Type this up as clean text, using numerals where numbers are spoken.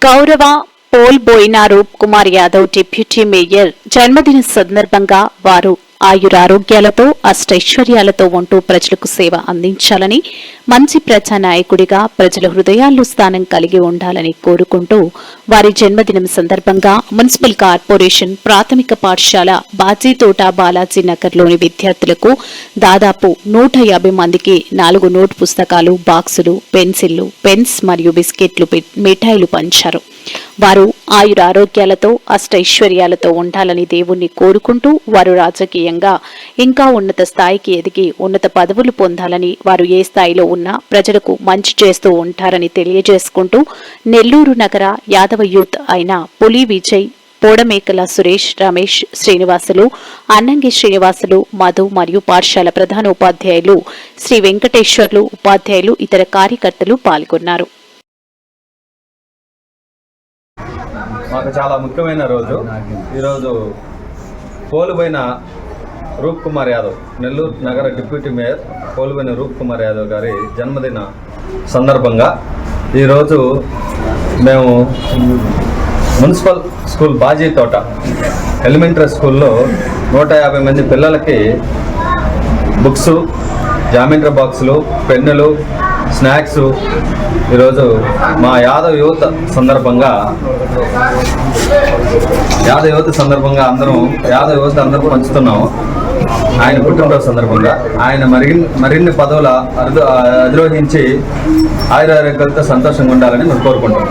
గౌరవ పోల్ బోయినా రూప్ Kumar Yadav deputy mayor జన్మదిన సందర్భంగా వారు ఆయురారోగ్యాలతో అష్టైశ్వర్యాలతో ఉంటూ ప్రజలకు సేవ అందించాలని, మంచి ప్రజానాయకుడిగా ప్రజల హృదయాల్లో స్థానం కలిగి ఉండాలని కోరుకుంటూ వారి జన్మదినం సందర్భంగా మున్సిపల్ కార్పొరేషన్ ప్రాథమిక పాఠశాల బాజీతోట బాలాజీ నగర్లోని విద్యార్థులకు దాదాపు 150 మందికి 4 నోట్ పుస్తకాలు, బాక్సులు, పెన్సిళ్లు, పెన్స్ మరియు బిస్కెట్లు, మిఠాయిలు పంచారు. వారు ఆయురారోగ్యాలతో అష్టైశ్వర్యాలతో ఉండాలని దేవుణ్ణి కోరుకుంటూ వారు రాజకీయంగా ఇంకా ఉన్నత స్థాయికి ఎదిగి ఉన్నత పదవులు పొందాలని, వారు ఏ స్థాయిలో ఉన్నా ప్రజలకు మంచి చేస్తూ ఉంటారని తెలియజేసుకుంటూ నెల్లూరు నగర యాదవ యూత్ అయిన పులి విజయ్, పోడమేకల సురేష్, రమేష్, శ్రీనివాసులు, అన్నంగి శ్రీనివాసులు, మధు మరియు పాఠశాల ప్రధాన ఉపాధ్యాయులు శ్రీ వెంకటేశ్వర్లు, ఉపాధ్యాయులు, ఇతర కార్యకర్తలు పాల్గొన్నారు. మాకు చాలా ముఖ్యమైన రోజు. ఈరోజు పోలుబోయిన రూప్ కుమార్ యాదవ్, నెల్లూరు నగర డిప్యూటీ మేయర్ పోలుబోయిన రూప్ కుమార్ యాదవ్ గారి జన్మదిన సందర్భంగా ఈరోజు మేము మున్సిపల్ స్కూల్ బాజీతోట ఎలిమెంటరీ స్కూల్లో 150 మంది పిల్లలకి బుక్స్, జామెంట్రీ బాక్సులు, పెన్నులు, స్నాక్స్ ఈరోజు మా యాదవ్ యువత సందర్భంగా అందరం పంచుతున్నాము. ఆయన పుట్టినరోజు సందర్భంగా ఆయన మరిన్ని పదవుల అధిరోహించి ఆయురారోగ్యాలతో సంతోషంగా ఉండాలని మేము కోరుకుంటాం.